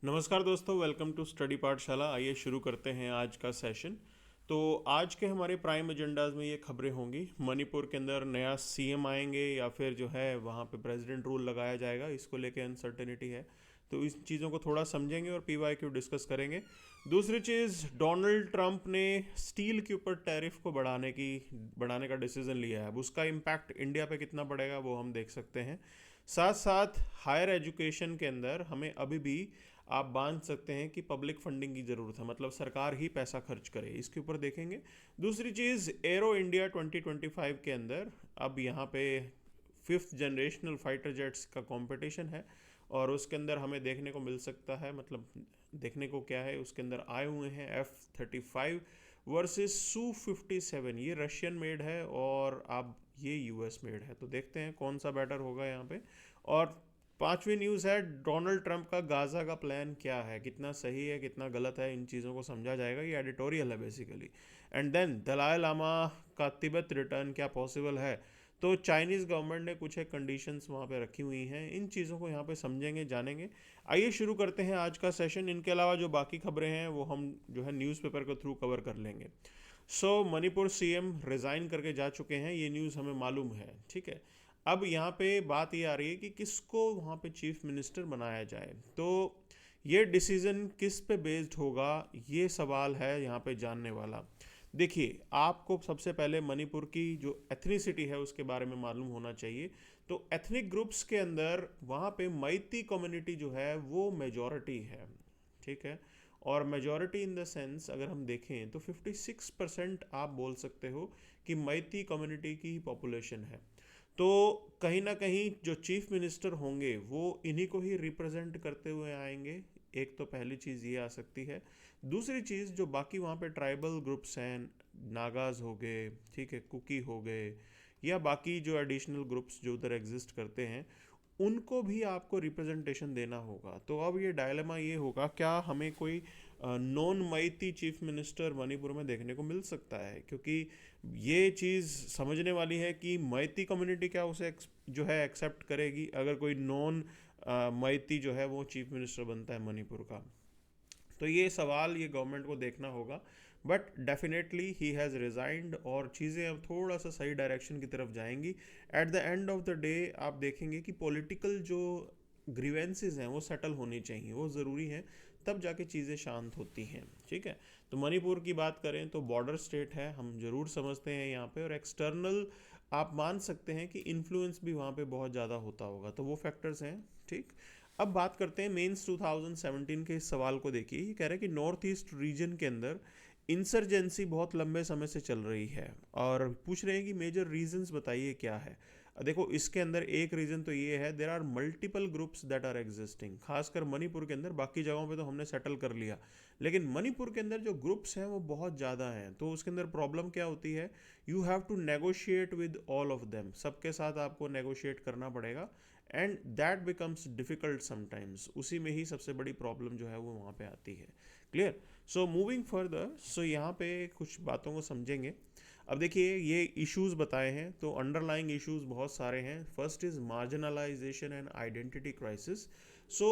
नमस्कार दोस्तों, welcome to study पाठशाला। आइए शुरू करते हैं आज का सेशन। तो आज के हमारे प्राइम एजेंडाज में ये खबरें होंगी। मणिपुर के अंदर नया सीएम आएंगे या फिर जो है वहाँ पे प्रेसिडेंट रूल लगाया जाएगा, इसको लेके अनसर्टेनिटी है। तो इस चीज़ों को थोड़ा समझेंगे और पीवाईक्यू डिस्कस करेंगे। दूसरी चीज़, डोनाल्ड ट्रंप ने स्टील के ऊपर टैरिफ को बढ़ाने का डिसीजन लिया है। अब उसका इम्पैक्ट इंडिया पे कितना पड़ेगा वो हम देख सकते हैं। साथ साथ हायर एजुकेशन के अंदर हमें अभी भी आप बांध सकते हैं कि पब्लिक फंडिंग की ज़रूरत है, मतलब सरकार ही पैसा खर्च करे, इसके ऊपर देखेंगे। दूसरी चीज़, एरो इंडिया 2025 के अंदर अब यहाँ पे फिफ्थ जनरेशनल फाइटर जेट्स का कंपटीशन है और उसके अंदर हमें देखने को मिल सकता है, मतलब देखने को क्या है, उसके अंदर आए हुए हैं F-35 वर्सेस Su-57। ये रशियन मेड है और अब ये यूएस मेड है, तो देखते हैं कौन सा बेटर होगा यहाँ पे। और पांचवी न्यूज़ है, डोनाल्ड ट्रंप का गाज़ा का प्लान क्या है, कितना सही है कितना गलत है, इन चीज़ों को समझा जाएगा। ये एडिटोरियल है basically. And then Dalai Lama का तिब्बत रिटर्न क्या पॉसिबल है। तो चाइनीज़ गवर्नमेंट ने कुछ एक कंडीशंस वहाँ पे रखी हुई हैं, इन चीज़ों को यहाँ पे समझेंगे जानेंगे। आइए शुरू करते हैं आज का सेशन। इनके अलावा जो बाकी खबरें हैं वो हम जो है न्यूज़पेपर के थ्रू कवर कर लेंगे। मणिपुर सीएम रिज़ाइन करके जा चुके हैं, ये न्यूज़ हमें मालूम है, ठीक है। अब यहाँ पे बात ये आ रही है कि किसको वहाँ पे चीफ मिनिस्टर बनाया जाए। तो ये डिसीज़न किस पे बेस्ड होगा, ये सवाल है यहाँ पे जानने वाला। देखिए, आपको सबसे पहले मणिपुर की जो एथनिसिटी है उसके बारे में मालूम होना चाहिए। तो एथनिक ग्रुप्स के अंदर वहाँ पे मैती कम्युनिटी जो है वो मेजॉरिटी है, ठीक है। और मेजॉरिटी इन द सेंस अगर हम देखें तो 56% आप बोल सकते हो कि मैती कम्युनिटी की ही पॉपुलेशन है। तो कहीं ना कहीं जो चीफ मिनिस्टर होंगे वो इन्हीं को ही रिप्रेजेंट करते हुए आएंगे। एक तो पहली चीज़ ये आ सकती है। दूसरी चीज़, जो बाकी वहाँ पे ट्राइबल ग्रुप्स हैं, नागाज हो गए, ठीक है, कुकी हो गए, या बाकी जो एडिशनल ग्रुप्स जो उधर एग्जिस्ट करते हैं, उनको भी आपको रिप्रेजेंटेशन देना होगा। तो अब ये डायलेमा ये होगा, क्या हमें कोई non Meitei chief minister Manipur में देखने को मिल सकता है, क्योंकि ये चीज़ समझने वाली है कि मैती कम्युनिटी क्या उसे जो है एक्सेप्ट करेगी अगर कोई नॉन मैती जो है वो चीफ मिनिस्टर बनता है मणिपुर का। तो ये सवाल ये गवर्नमेंट को देखना होगा। But definitely he has resigned और चीज़ें अब थोड़ा सा सही डायरेक्शन की तरफ जाएंगी। At the end of the day आप देखेंगे कि पॉलिटिकल जो ग्रीवेंसेस हैं वो सेटल होनी चाहिए, वो ज़रूरी है, तब जाके चीज़ें शांत होती हैं, ठीक है। तो मणिपुर की बात करें तो बॉर्डर स्टेट है, हम ज़रूर समझते हैं यहाँ पे, और एक्सटर्नल आप मान सकते हैं कि इन्फ्लुएंस भी वहाँ पे बहुत ज़्यादा होता होगा, तो वो फैक्टर्स हैं, ठीक। अब बात करते हैं मेंस 2017 के इस सवाल को। देखिए, ये कह रहे हैं कि नॉर्थ ईस्ट रीजन के अंदर इंसर्जेंसी बहुत लंबे समय से चल रही है और पूछ रहे हैं कि मेजर रीजंस बताइए क्या है। देखो, इसके अंदर एक रीज़न तो ये है, there are multiple groups that are existing, खासकर मणिपुर के अंदर। बाकी जगहों पे तो हमने सेटल कर लिया, लेकिन मणिपुर के अंदर जो ग्रुप्स हैं वो बहुत ज़्यादा हैं। तो उसके अंदर प्रॉब्लम क्या होती है, you have to negotiate with all of them, सबके साथ आपको नेगोशिएट करना पड़ेगा and that becomes difficult sometimes. उसी में ही सबसे बड़ी प्रॉब्लम जो है वो वहाँ पे आती है। क्लियर। सो मूविंग फर्दर, सो यहाँ पे कुछ बातों को समझेंगे। अब देखिए, ये इश्यूज बताए हैं तो अंडरलाइंग इश्यूज बहुत सारे हैं। First is marginalisation and identity crisis. So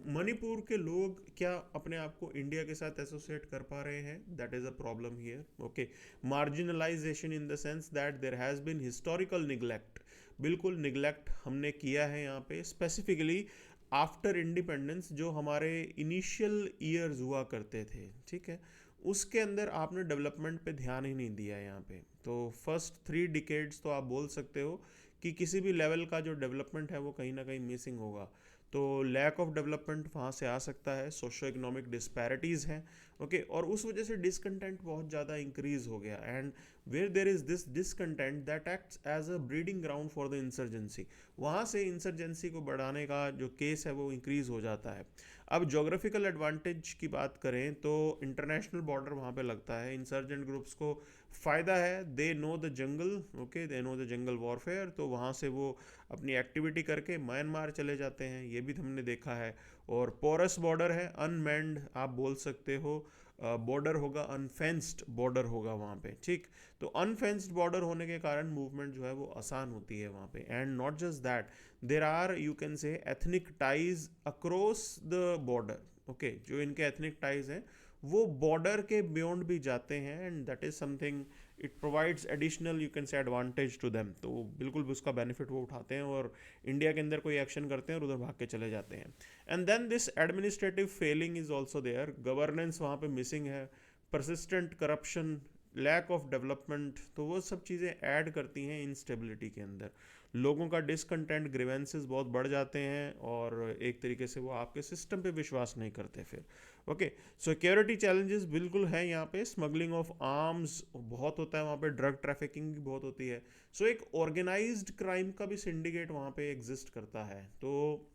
Manipur के लोग क्या अपने आप को इंडिया के साथ एसोसिएट कर पा रहे हैं, that is a problem here, okay. Marginalisation in the sense that there has been historical neglect, बिल्कुल निग्लेक्ट हमने किया है यहाँ पे, स्पेसिफिकली आफ्टर इंडिपेंडेंस जो हमारे इनिशियल ईयर्स हुआ करते थे, ठीक है, उसके अंदर आपने डेवलपमेंट पे ध्यान ही नहीं दिया यहाँ पे। तो फर्स्ट 3 डिकेड्स तो आप बोल सकते हो कि किसी भी लेवल का जो डेवलपमेंट है वो कहीं ना कहीं मिसिंग होगा। तो लैक ऑफ डेवलपमेंट वहाँ से आ सकता है, सोशो इकोनॉमिक डिस्पैरिटीज़ हैं, ओके। और उस वजह से डिसकंटेंट बहुत ज़्यादा इंक्रीज हो गया and where there is this discontent that acts as a breeding ground for the insurgency. वहाँ से इंसर्जेंसी को बढ़ाने का जो केस है वो इंक्रीज हो जाता है। अब जोग्राफिकल एडवांटेज की बात करें तो इंटरनेशनल बॉर्डर वहाँ पे लगता है, इंसर्जेंट ग्रुप्स को फ़ायदा है, they know the jungle, okay, they know the jungle warfare. तो वहाँ से वो अपनी एक्टिविटी करके म्यांमार चले जाते हैं, ये भी हमने देखा है। और पोरस बॉर्डर है, अनमैन्ड आप बोल सकते हो बॉर्डर होगा, अनफेंस्ड बॉर्डर होगा वहाँ पे, ठीक। तो अनफेंस्ड बॉर्डर होने के कारण मूवमेंट जो है वो आसान होती है वहाँ पे। And not just that, there are you can say ethnic ties across the border. Okay, जो इनके एथनिक टाइज हैं वो बॉर्डर के बियॉन्ड भी जाते हैं, and that is something, it provides additional you can say advantage to them. तो बिल्कुल भी उसका बेनिफिट वो उठाते हैं और इंडिया के अंदर कोई एक्शन करते हैं और उधर भाग के चले जाते हैं। And then this administrative failing is also there, governance वहाँ पे मिसिंग है, persistent corruption, lack of development, तो वो सब चीज़ें ऐड करती हैं इंस्टेबिलिटी के अंदर। लोगों का डिसकंटेंट, ग्रीवेंसेस बहुत बढ़ जाते हैं और एक तरीके से वो आपके सिस्टम पे विश्वास नहीं करते फिर। ओके, सिक्योरिटी चैलेंजेस बिल्कुल है यहाँ पे, स्मगलिंग ऑफ आर्म्स बहुत होता है वहाँ पे, ड्रग ट्रैफिकिंग भी बहुत होती है। सो एक ऑर्गेनाइज्ड क्राइम का भी सिंडिकेट वहाँ पे एग्जिस्ट करता है, तो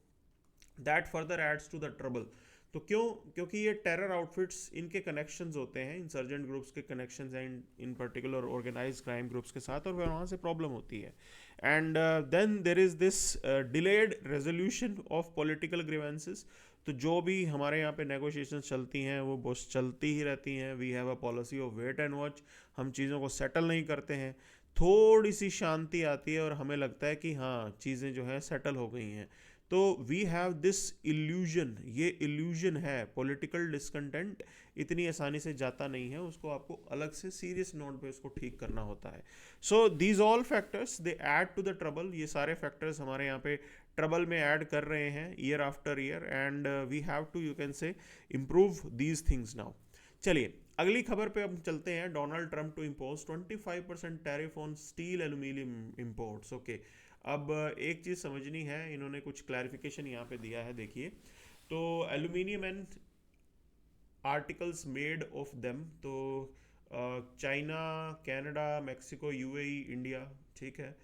that further adds to the trouble. तो क्यों? क्योंकि ये टेरर आउटफिट्स, इनके कनेक्शंस होते हैं, इंसर्जेंट ग्रुप्स के कनेक्शंस हैं इन पर्टिकुलर ऑर्गेनाइज्ड क्राइम ग्रुप्स के साथ, और फिर वहाँ से प्रॉब्लम होती है। And then there is this delayed resolution of political grievances. तो जो भी हमारे यहाँ पे नेगोशिएशंस चलती हैं वो बस चलती ही रहती हैं। We have a policy of wait and watch, हम चीज़ों को सेटल नहीं करते हैं। थोड़ी सी शांति आती है और हमें लगता है कि हाँ चीज़ें जो है सेटल हो गई हैं। तो वी हैव दिस इल्यूजन, ये इल्यूजन है, पॉलिटिकल डिसकंटेंट इतनी आसानी से जाता नहीं है, उसको आपको अलग से सीरियस नोट पे उसको ठीक करना होता है। So these all factors they add to the trouble, ये सारे फैक्टर्स हमारे यहाँ पे ट्रबल में ऐड कर रहे हैं year after year, and we have to you can say improve these things now. चलिए अगली खबर पे हम चलते हैं। Donald Trump to impose 25% tariff on steel aluminium imports. Okay, अब एक चीज़ समझनी है, इन्होंने कुछ क्लैरिफिकेशन यहाँ पे दिया है, देखिए। तो aluminium and articles made of them, तो China, Canada, Mexico, UAE, India, ठीक है।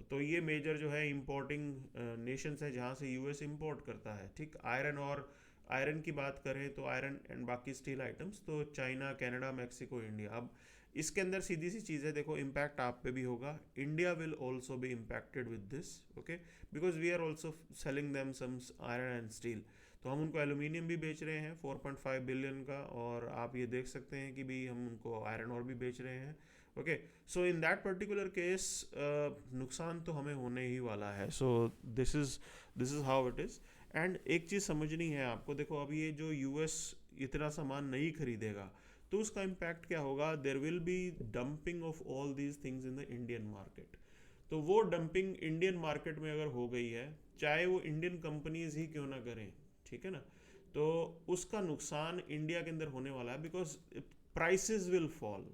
तो ये मेजर जो है इंपोर्टिंग नेशंस है जहाँ से यूएस इंपोर्ट करता है, ठीक। आयरन और आयरन की बात करें तो आयरन एंड बाकी स्टील आइटम्स, तो चाइना, कनाडा, मेक्सिको, इंडिया। अब इसके अंदर सीधी सी चीज़ है, देखो इम्पैक्ट आप पे भी होगा, India will also be impacted with this, okay, because we are also selling them some iron and steel. तो हम उनको एल्यूमिनियम भी बेच रहे हैं 4.5 बिलियन का, और आप ये देख सकते हैं कि भी हम उनको आयरन और भी बेच रहे हैं। Okay, so in that particular case नुकसान तो हमें होने ही वाला है। सो this is how it is. And एक चीज़ समझनी है आपको, देखो अब ये जो यूएस इतना सामान नहीं खरीदेगा तो उसका इम्पैक्ट क्या होगा, there will be dumping of all these things in the Indian market. तो वो डंपिंग इंडियन मार्केट में अगर हो गई है, चाहे वो इंडियन कंपनीज ही क्यों ना करें, ठीक है ना, तो उसका नुकसान इंडिया के अंदर होने वाला है, बिकॉज प्राइसेस विल फॉल।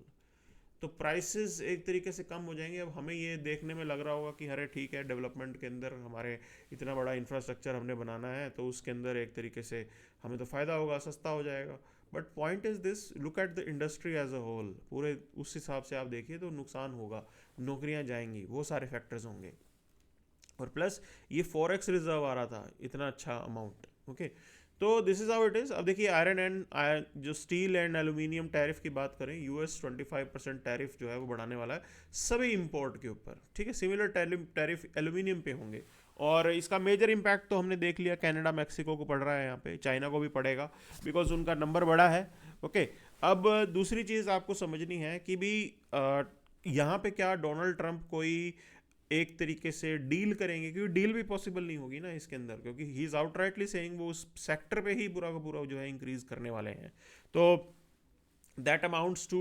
तो प्राइसेस एक तरीके से कम हो जाएंगे। अब हमें ये देखने में लग रहा होगा कि अरे ठीक है, डेवलपमेंट के अंदर हमारे इतना बड़ा इंफ्रास्ट्रक्चर हमने बनाना है तो उसके अंदर एक तरीके से हमें तो फ़ायदा होगा, सस्ता हो जाएगा। But point is this, look at the industry as a whole, पूरे उस हिसाब से आप देखिए तो नुकसान होगा, नौकरियां जाएंगी, वो सारे फैक्टर्स होंगे। और प्लस ये फॉरेक्स रिजर्व आ रहा था इतना अच्छा अमाउंट, ओके। तो this is how it is. अब देखिए आयरन एंड जो स्टील एंड एल्यूमिनियम टैरिफ की बात करें, यूएस 25% टैरिफ जो है वो बढ़ाने वाला है सभी इंपोर्ट के ऊपर, ठीक है। सिमिलर टैरिफ एल्यूमिनियम पे होंगे, और इसका मेजर इम्पैक्ट तो हमने देख लिया, कनाडा, मैक्सिको को पड़ रहा है, यहाँ पे चाइना को भी पड़ेगा बिकॉज उनका नंबर बड़ा है, ओके। अब दूसरी चीज़ आपको समझनी है कि भी यहाँ पे क्या डोनाल्ड ट्रंप कोई एक तरीके से डील करेंगे, क्योंकि डील भी पॉसिबल नहीं होगी ना इसके अंदर, क्योंकि ही इज़ आउटराइटली सेइंग वो उस सेक्टर पे ही पूरा का पूरा जो है इंक्रीज करने वाले हैं। तो that amounts to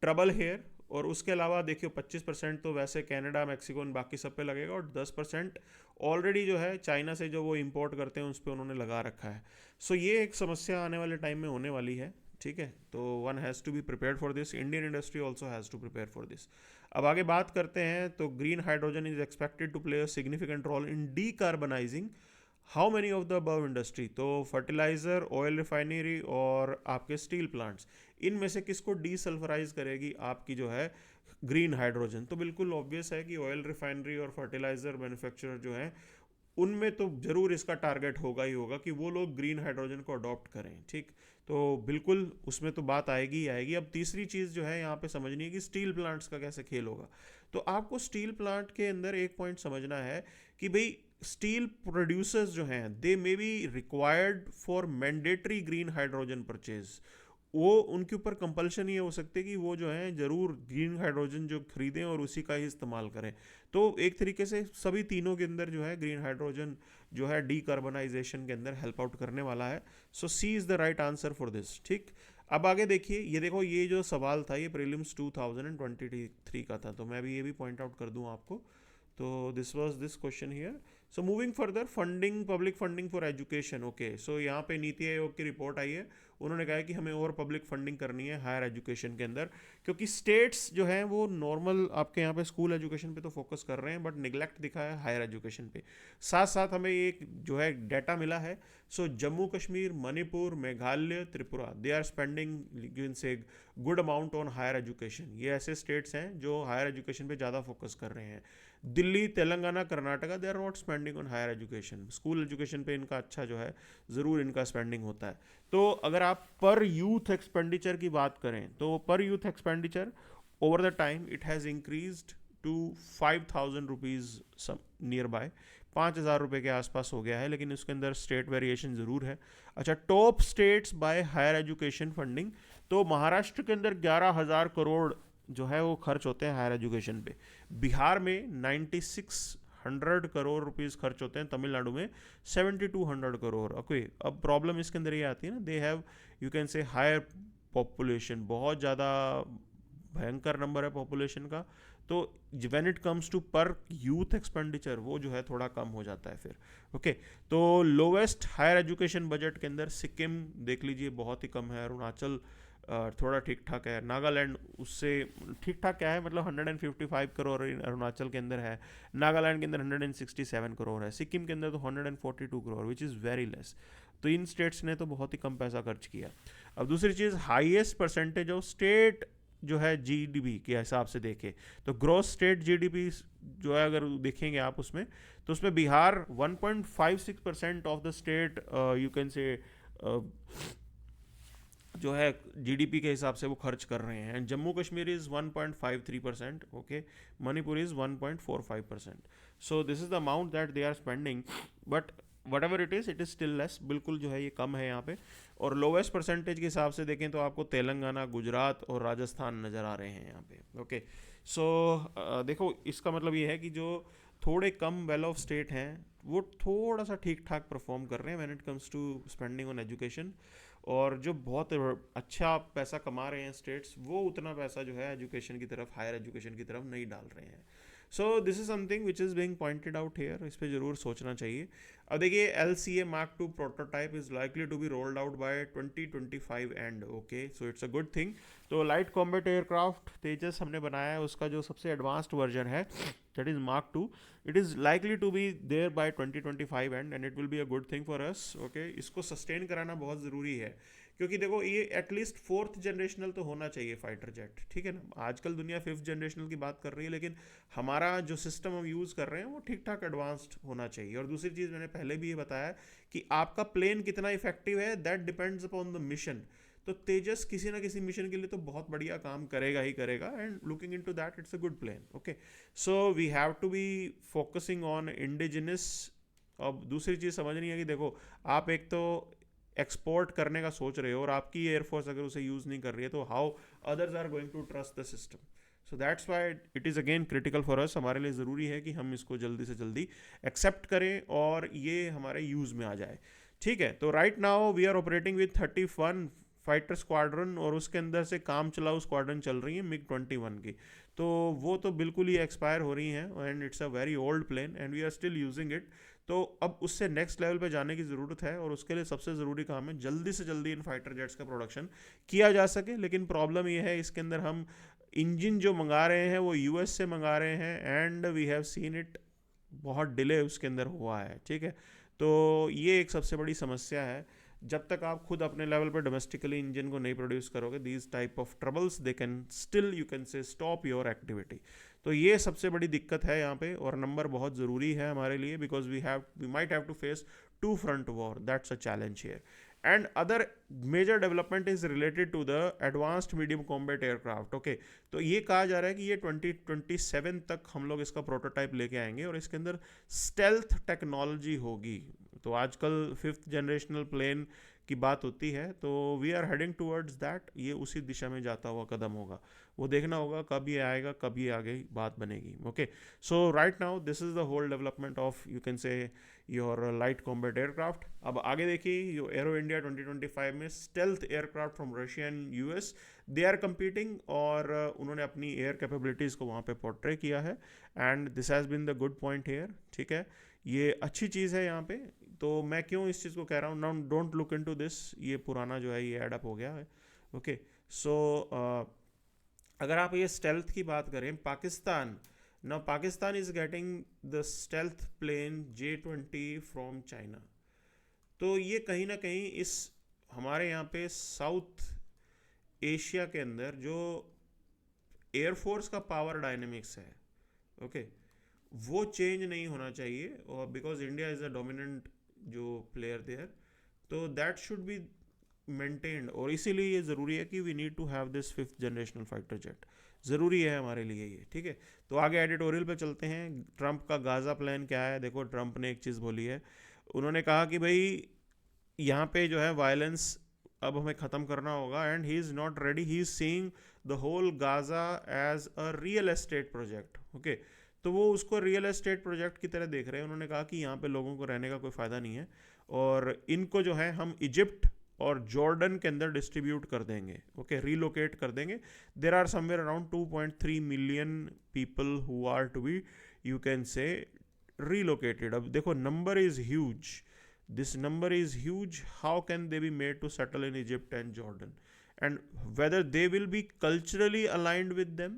trouble here. और उसके अलावा देखियो 25% तो वैसे कनाडा, मैक्सिको इन बाकी सब पे लगेगा, और 10% ऑलरेडी जो है चाइना से जो वो इंपोर्ट करते हैं उस पर उन्होंने लगा रखा है। सो ये एक समस्या आने वाले टाइम में होने वाली है, ठीक है। तो one has to be prepared for this, Indian industry also has to prepare for this. अब आगे बात करते हैं, तो green hydrogen is expected to play a significant role in decarbonising how many of the above industry. तो fertiliser, oil refinery और आपके steel plants, इनमें से किसको डीसल्फराइज करेगी आपकी जो है ग्रीन हाइड्रोजन? तो बिल्कुल ऑब्वियस है कि ऑयल रिफाइनरी और फर्टिलाइजर मैन्युफैक्चरर जो है उनमें तो ज़रूर इसका टारगेट होगा ही होगा कि वो लोग ग्रीन हाइड्रोजन को अडॉप्ट करें, ठीक। तो बिल्कुल उसमें तो बात आएगी ही आएगी। अब तीसरी चीज़ जो है यहाँ पे समझनी है कि स्टील प्लांट्स का कैसे खेल होगा। तो आपको स्टील प्लांट के अंदर एक पॉइंट समझना है कि भाई स्टील प्रोड्यूसर्स जो हैं they may be required for mandatory green hydrogen purchase. वो उनके ऊपर कंपल्शन ये हो सकती है कि वो जो है ज़रूर ग्रीन हाइड्रोजन जो खरीदें और उसी का ही इस्तेमाल करें। तो एक तरीके से सभी तीनों के अंदर जो है ग्रीन हाइड्रोजन जो है डीकार्बनाइजेशन के अंदर हेल्प आउट करने वाला है। So C is the right answer for this. ठीक, अब आगे देखिए, ये देखो ये जो सवाल था ये प्रीलिम्स 2023 का था, तो मैं भी ये भी पॉइंट आउट कर दूं आपको। तो this was this question here. So moving further, funding, public funding for education. Okay, so यहाँ पे नीति आयोग की रिपोर्ट आई है, उन्होंने कहा है कि हमें और पब्लिक फंडिंग करनी है हायर एजुकेशन के अंदर, क्योंकि स्टेट्स जो हैं वो नॉर्मल आपके यहाँ पे स्कूल एजुकेशन पे तो फोकस कर रहे हैं बट निगलेक्ट दिखा है हायर एजुकेशन पे। साथ साथ हमें एक जो है डाटा मिला है, so Jammu Kashmir, Manipur, Meghalaya, Tripura, they are spending so good amount on higher education. ये ऐसे स्टेट्स हैं जो हायर एजुकेशन पे ज़्यादा फोकस कर रहे हैं। Delhi, Telangana, Karnataka, they are not spending on higher education. School education पे इनका अच्छा जो है ज़रूर इनका स्पेंडिंग होता है। तो अगर आप पर यूथ एक्सपेंडिचर की बात करें तो per youth expenditure over the time it has increased to 5,000 rupees near by, 5,000 रुपये के आसपास हो गया है, लेकिन उसके अंदर स्टेट वेरिएशन ज़रूर है। अच्छा, top states by higher education funding, तो महाराष्ट्र के अंदर 11,000 करोड़ जो है वो खर्च होते हैं हायर एजुकेशन पे। बिहार में 9600 करोड़ रुपीस खर्च होते हैं, तमिलनाडु में 7200 करोड़। ओके, अब प्रॉब्लम इसके अंदर ये आती है ना, they have you can say higher population, बहुत ज़्यादा भयंकर नंबर है पॉपुलेशन का, तो when it comes to per youth expenditure वो जो है थोड़ा कम हो जाता है फिर। ओके, तो लोवेस्ट हायर एजुकेशन बजट के अंदर सिक्किम देख लीजिए बहुत ही कम है, अरुणाचल थोड़ा ठीक ठाक है, नागालैंड उससे ठीक ठाक क्या है, मतलब 155 करोड़ अरुणाचल के अंदर है, नागालैंड के अंदर 167 करोड़ है, सिक्किम के अंदर तो 142 crore which is very less. तो इन स्टेट्स ने तो बहुत ही कम पैसा खर्च किया। अब दूसरी चीज़, हाईएस्ट परसेंटेज ऑफ स्टेट जो है जीडीपी के हिसाब से देखें तो ग्रॉस स्टेट जीडीपी जो है अगर देखेंगे आप उसमें, तो उसमें Bihar 1.56% of the state you can से जो है जीडीपी के हिसाब से वो खर्च कर रहे हैं। Jammu Kashmir is 1.53%, okay, Manipur is 1.45%। So this is the amount that they are spending, but whatever it is still less, बिल्कुल जो है ये कम है यहाँ पे। और लोवेस्ट परसेंटेज के हिसाब से देखें तो आपको तेलंगाना, गुजरात और राजस्थान नज़र आ रहे हैं यहाँ पे। ओके, सो देखो इसका मतलब ये है कि जो थोड़े कम वेल ऑफ स्टेट हैं वो थोड़ा सा ठीक ठाक परफॉर्म कर रहे हैं when it comes to spending on education, और जो बहुत अच्छा पैसा कमा रहे हैं स्टेट्स वो उतना पैसा जो है एजुकेशन की तरफ, हायर एजुकेशन की तरफ नहीं डाल रहे हैं। So this is something which is being pointed out here, इस पर जरूर सोचना चाहिए। अब देखिए LCA Mark II prototype is likely to be rolled out by 2025 end, okay, so it's a good thing. तो लाइट कॉम्बैट एयरक्राफ्ट तेजस हमने बनाया है, उसका जो सबसे एडवांस्ड वर्जन है that is Mark II, it is likely to be there by 2025 end it will be a good thing for us. Okay, इसको sustain कराना बहुत ज़रूरी है, क्योंकि देखो ये एटलीस्ट 4th जनरेशनल तो होना चाहिए फाइटर जेट, ठीक है ना। आजकल दुनिया 5th जनरेशनल की बात कर रही है, लेकिन हमारा जो सिस्टम हम यूज़ कर रहे हैं वो ठीक ठाक एडवांस्ड होना चाहिए। और दूसरी चीज़ मैंने पहले भी ये बताया कि आपका प्लेन कितना इफेक्टिव है that depends upon the mission. तो तेजस किसी ना किसी मिशन के लिए तो बहुत बढ़िया काम करेगा ही करेगा, and looking into that it's a good plan. Okay, so we have to be focusing on indigenous. अब दूसरी चीज़ समझनी है कि देखो आप एक तो एक्सपोर्ट करने का सोच रहे हो और आपकी एयरफोर्स अगर उसे यूज़ नहीं कर रही है तो how others are going to trust the system. So that's why it is again critical for us, हमारे लिए ज़रूरी है कि हम इसको जल्दी से जल्दी एक्सेप्ट करें और ये हमारे यूज़ में आ जाए। ठीक है, तो right now we are operating with 31 fighter squadron, और उसके अंदर से काम चलाऊ स्क्वाड्रन चल रही है MiG-21 की, तो वो तो बिल्कुल ही एक्सपायर हो रही हैं and it's a very old plane and we are still using it. तो अब उससे नेक्स्ट लेवल पे जाने की ज़रूरत है, और उसके लिए सबसे ज़रूरी काम है जल्दी से जल्दी इन फाइटर जेट्स का प्रोडक्शन किया जा सके। लेकिन प्रॉब्लम ये है इसके अंदर हम इंजन जो मंगा रहे हैं वो US से मंगा रहे हैं, and we have seen it बहुत डिले उसके अंदर हुआ है। ठीक है, तो ये एक सबसे बड़ी समस्या है। जब तक आप खुद अपने लेवल पर डोमेस्टिकली इंजन को नहीं प्रोड्यूस करोगे, these type of troubles they can still you can से स्टॉप योर एक्टिविटी। तो ये सबसे बड़ी दिक्कत है यहाँ पे, और नंबर बहुत ज़रूरी है हमारे लिए, because we might have to face 2 front war, that's a challenge here. And other major development is related to the advanced medium combat aircraft. Okay, तो ये कहा जा रहा है कि ये 2027 तक हम लोग इसका प्रोटोटाइप लेके आएंगे और इसके अंदर स्टेल्थ टेक्नोलॉजी होगी। तो आजकल 5th जनरेशनल प्लेन की बात होती है, तो we are heading towards that, ये उसी दिशा में जाता हुआ कदम होगा। वो देखना होगा कब ये आएगा, कब ये आगे बात बनेगी। Okay, so right now this is the whole development of, you can say, your light combat aircraft. अब आगे देखिए, यो एरो इंडिया 2025 में stealth aircraft from Russia and US, they are competing, और उन्होंने अपनी एयर कैपेबिलिटीज़ को वहाँ पे पोर्ट्रे किया है, and this has been the good point here. ठीक है, ये अच्छी चीज़ है यहाँ पे। तो मैं क्यों इस चीज़ को कह रहा हूँ, now don't look into this, ये पुराना जो है ये एडअप हो गया है। ओके, सो अगर आप ये स्टेल्थ की बात करें, Pakistan, now Pakistan is getting the stealth plane J-20 from China. तो ये कहीं ना कहीं इस हमारे यहाँ पे साउथ एशिया के अंदर जो एयरफोर्स का पावर डायनेमिक्स है, ओके, वो चेंज नहीं होना चाहिए, और because India is a dominant जो प्लेयर देयर, तो दैट शुड बी मेंटेन्ड। और इसीलिए ये ज़रूरी है कि we need to have this 5th generational fighter jet, ज़रूरी है हमारे लिए ये। ठीक है, तो आगे एडिटोरियल पे चलते हैं। ट्रंप का गाज़ा प्लान क्या है? देखो, ट्रंप ने एक चीज़ बोली है, उन्होंने कहा कि भाई यहाँ पे जो है वायलेंस अब हमें ख़त्म करना होगा, and he is not ready, he is seeing the whole Gaza as a real estate project. Okay, तो वो उसको रियल एस्टेट प्रोजेक्ट की तरह देख रहे हैं। उन्होंने कहा कि यहाँ पे लोगों को रहने का कोई फ़ायदा नहीं है, और इनको जो है हम इजिप्ट और जॉर्डन के अंदर डिस्ट्रीब्यूट कर देंगे। ओके, रीलोकेट कर देंगे। There are somewhere around 2.3 million people who are to be, you can say, relocated. अब देखो, number is huge, this number is huge. How can they be made to settle in Egypt and Jordan, and whether they will be culturally aligned with them,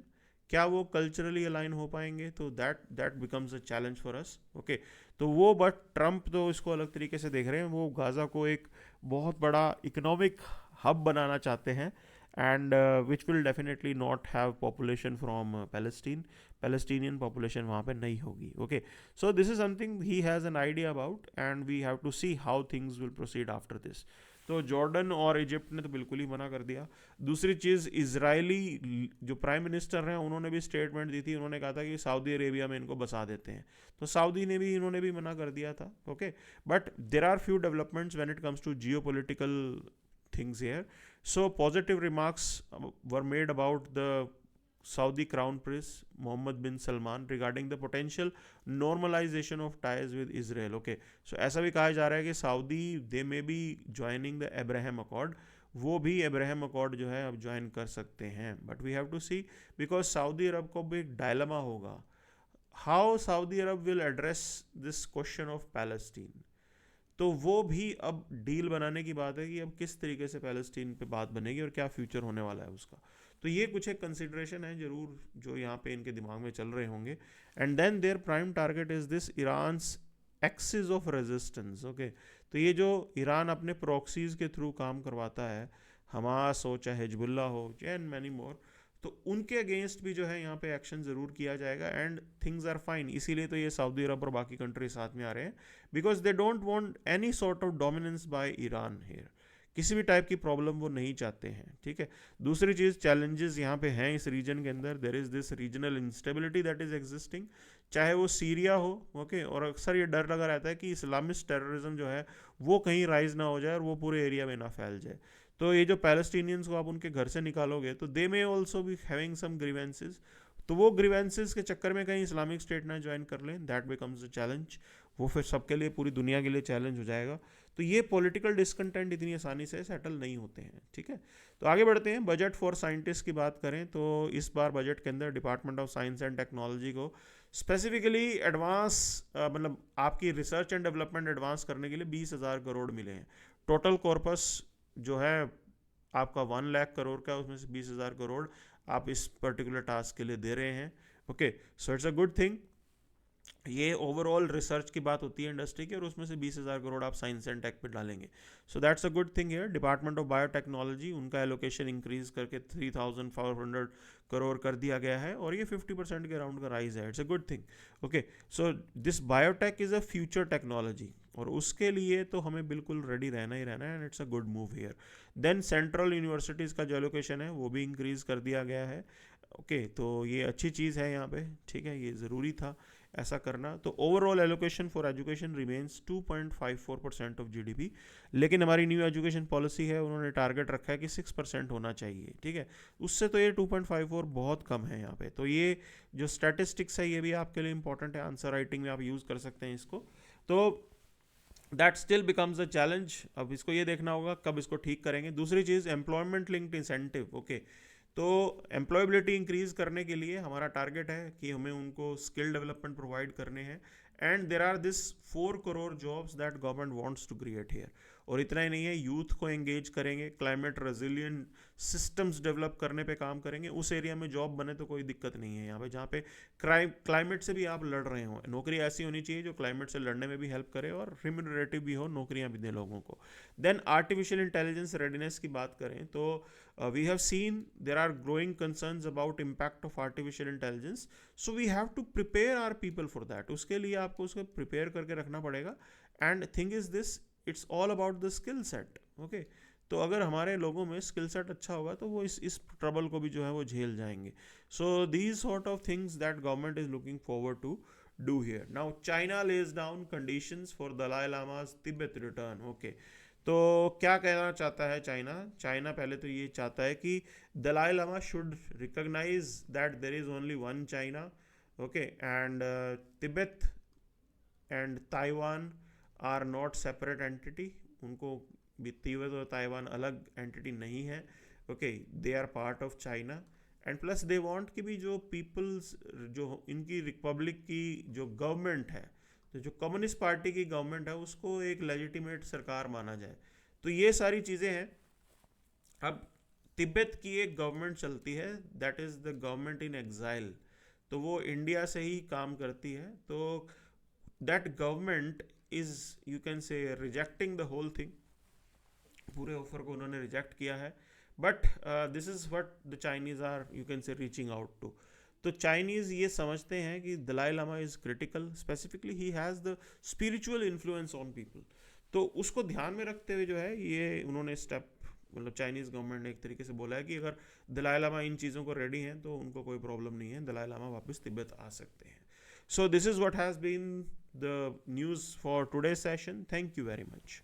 क्या वो culturally align हो पाएंगे? तो that becomes a challenge for us. Okay, तो वो, but Trump तो इसको अलग तरीके से देख रहे हैं, वो गाज़ा को एक बहुत बड़ा इकोनॉमिक हब बनाना चाहते हैं, and which will definitely not have population from Palestine, Palestinian population वहाँ पे नहीं होगी। Okay, so this is something he has an idea about, and we have to see how things will proceed after this. तो Jordan और Egypt ने तो बिल्कुल ही मना कर दिया। दूसरी चीज़, इजरायली जो प्राइम मिनिस्टर हैं, उन्होंने भी स्टेटमेंट दी थी, उन्होंने कहा था कि सऊदी अरेबिया में इनको बसा देते हैं, तो सऊदी ने भी, इन्होंने भी मना कर दिया था। Okay, but there are few developments when it comes to geopolitical things here. So positive remarks were made about the Saudi Crown Prince Mohammed bin Salman regarding the potential normalization of ties with Israel. Okay, so ऐसा भी कहा जा रहा है कि Saudi, they may be joining the Abraham Accord, वो भी Abraham accord जो है अब ज्वाइन कर सकते हैं, but we have to see, because Saudi Arabia को भी एक डायलमा होगा, how Saudi Arabia will address this question of Palestine. तो वो भी अब डील बनाने की बात है कि अब किस तरीके से पैलेस्टीन पे बात बनेगी और क्या फ्यूचर होने वाला है उसका। तो ये कुछ एक कंसिडरेशन है ज़रूर जो यहाँ पे इनके दिमाग में चल रहे होंगे। And then their prime target is this Iran's axis of resistance. Okay, तो ये जो ईरान अपने प्रॉक्सीज के थ्रू काम करवाता है, हमास हो चाहे हिजबुल्ला हो एंड मैनी मोर, तो उनके अगेंस्ट भी जो है यहाँ पे एक्शन ज़रूर किया जाएगा, एंड थिंग्स आर फाइन। इसीलिए तो ये सऊदी अरब और बाकी कंट्री साथ में आ रहे हैं, because they don't want any sort of dominance by Iran here, किसी भी टाइप की प्रॉब्लम वो नहीं चाहते हैं। ठीक है, दूसरी चीज़, चैलेंजेस यहाँ पे हैं इस रीजन के अंदर, देर is this regional instability that is existing, चाहे वो सीरिया हो। ओके, और अक्सर ये डर लगा रहता है कि इस्लामिस्ट टेररिज्म जो है वो कहीं राइज ना हो जाए और वो पूरे एरिया में ना फैल जाए। तो ये जो पैलेस्टीनियंस को आप उनके घर से निकालोगे तो they may also be having some grievances, तो वो ग्रीवेंसेस के चक्कर में कहीं इस्लामिक स्टेट ना ज्वाइन कर लें, दैट बिकम्स अ चैलेंज। वो फिर सबके लिए, पूरी दुनिया के लिए चैलेंज हो जाएगा। तो ये पॉलिटिकल डिसकंटेंट इतनी आसानी से सेटल नहीं होते हैं। ठीक है, तो आगे बढ़ते हैं। बजट फॉर साइंटिस्ट की बात करें तो इस बार बजट के अंदर department of science and technology को स्पेसिफिकली एडवांस, मतलब आपकी रिसर्च एंड डेवलपमेंट एडवांस करने के लिए 20,000 करोड़ मिले हैं। टोटल कॉर्पस जो है आपका 1 लाख करोड़ का, उसमें से 20,000 करोड़ आप इस पर्टिकुलर टास्क के लिए दे रहे हैं। Okay, so it's a good thing. ये ओवरऑल रिसर्च की बात होती है इंडस्ट्री की, और उसमें से 20,000 करोड़ आप साइंस एंड टेक पे डालेंगे, so that's a good thing here. Department of biotechnology, उनका एलोकेशन इंक्रीज करके 3,400 करोड़ कर दिया गया है, और ये 50% के अराउंड का राइज है। It's a good thing. Okay, so this biotech is a future technology, और उसके लिए तो हमें बिल्कुल रेडी रहना ही रहना है, and it's a good move here. Then central universities का जो एलोकेशन है वो भी इंक्रीज़ कर दिया गया है। ओके, तो ये अच्छी चीज़ है यहाँ पे। ठीक है, ये ज़रूरी था। ऐसा करना। तो overall allocation for education remains 2.54% of GDP, लेकिन हमारी न्यू एजुकेशन पॉलिसी है, उन्होंने टारगेट रखा है कि 6% होना चाहिए, ठीक है। उससे तो ये 2.54 बहुत कम है यहाँ पे। तो ये जो स्टैटिस्टिक्स है ये भी आपके लिए इंपॉर्टेंट है, आंसर राइटिंग में आप यूज़ कर सकते हैं इसको। तो that still becomes a challenge. अब इसको ये देखना होगा कब इसको ठीक करेंगे। दूसरी चीज़ एम्प्लॉयमेंट लिंक्ड इंसेंटिव, ओके। तो एम्प्लॉयबिलिटी इंक्रीज करने के लिए हमारा टारगेट है कि हमें उनको स्किल डेवलपमेंट प्रोवाइड करने हैं, and there are this 4 crore jobs that government wants to create here. और इतना ही नहीं है, यूथ को एंगेज करेंगे, क्लाइमेट रेजिलियंट सिस्टम्स डेवलप करने पे काम करेंगे। उस एरिया में जॉब बने तो कोई दिक्कत नहीं है यहाँ पे, जहाँ पे क्लाइमेट से भी आप लड़ रहे हो। नौकरी ऐसी होनी चाहिए जो क्लाइमेट से लड़ने में भी हेल्प करे और रिम्यूनरेटिव भी हो, नौकरियाँ भी दें लोगों को। देन आर्टिफिशियल इंटेलिजेंस रेडीनेस की बात करें तो we have seen there are growing concerns about impact of artificial intelligence, so we have to prepare our people for that. उसके लिए आपको उसको prepare करके रखना पड़ेगा। and thing is this, it's all about the skill set, okay। तो अगर हमारे लोगों में स्किल सेट अच्छा होगा तो वो इस ट्रबल को भी जो है वो झेल जाएंगे। So these sort of things that government is looking forward to do here. Now China lays down conditions for Dalai Lama's Tibet return, okay. तो क्या कहना चाहता है चाइना? चाइना पहले तो ये चाहता है कि Dalai Lama should recognise that there is only one China, okay, and Tibet and Taiwan are not separate entity. उनको भी तिब्बत और ताइवान अलग एंटिटी नहीं है, okay, they are part of China. And plus they want कि भी जो peoples, जो इनकी रिपब्लिक की जो गवर्नमेंट है, तो जो कम्युनिस्ट पार्टी की गवर्नमेंट है, उसको एक लेजिटिमेट सरकार माना जाए। तो ये सारी चीज़ें हैं। अब तिब्बत की एक गवर्नमेंट चलती है, that is the government in exile. तो वो इंडिया से ही काम करती है। तो that government is, you can say, rejecting the whole thing. पूरे ऑफर को उन्होंने रिजेक्ट किया है। But this is what the Chinese are, you can say, reaching out to. तो चाइनीज़ ये समझते हैं कि Dalai Lama is critical, specifically he has the spiritual influence on people. तो उसको ध्यान में रखते हुए जो है ये उन्होंने स्टेप, मतलब चाइनीज़ गवर्नमेंट ने एक तरीके से बोला है कि अगर दलाई लामा इन चीज़ों को रेडी हैं तो उनको कोई प्रॉब्लम नहीं है, दलाई लामा वापस तिब्बत आ सकते हैं। So this is what has been the news for today session. Thank you very much.